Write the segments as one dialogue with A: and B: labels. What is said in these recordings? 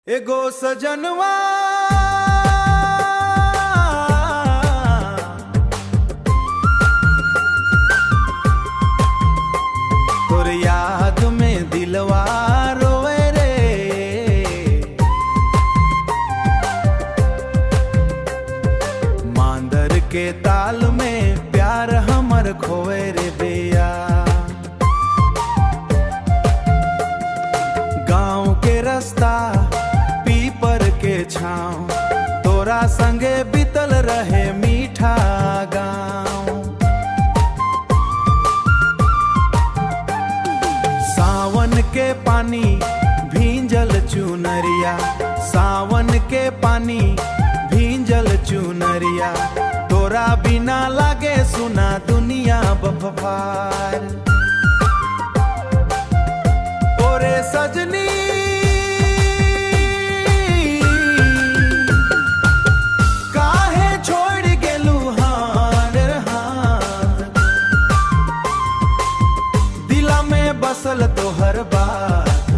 A: एगो सजनवा तोर याद में दिलवा रोवे रे। मांदर के ताल में प्यार हमर खोवे रे बेया। गाँव के रास्ता पीपर के छाँव तोरा संगे बीतल रहे मीठा गाँव। सावन के पानी भींजल चुनरिया, सावन के पानी भींजल चुनरिया। तोरा बिना लागे सुना दुनिया बफार। ओरे सजनी काहे छोड़ गेलू हार हार। दिला में बसल तोहर बात,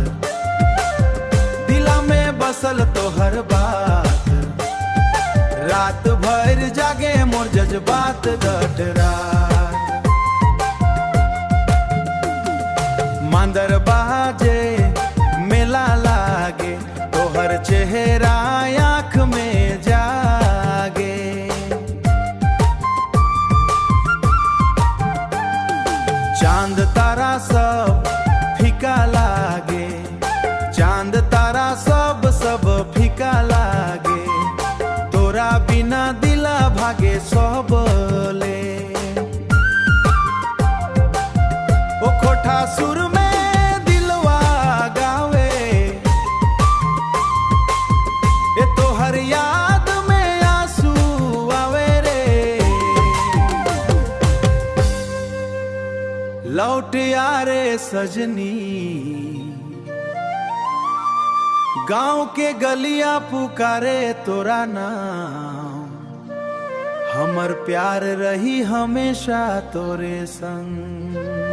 A: दिला में बसल तोहर बात। रात भर जागे मोर जज्बात डटरात। मांदर बाजे मेला लागे तोहर चेहरा आँख में जागे। चांद तारा सब फीका लागे, चांद तारा सब फीका लागे। तोरा बिना दिला भागे सब ले। ओ कोठा सुर में दिलवा गावे, ए तोहर याद में आंसू आवे रे। लौट यारे सजनी गांव के गलियां पुकारे तोरा नाम। हमर प्यार रही हमेशा तोरे संग।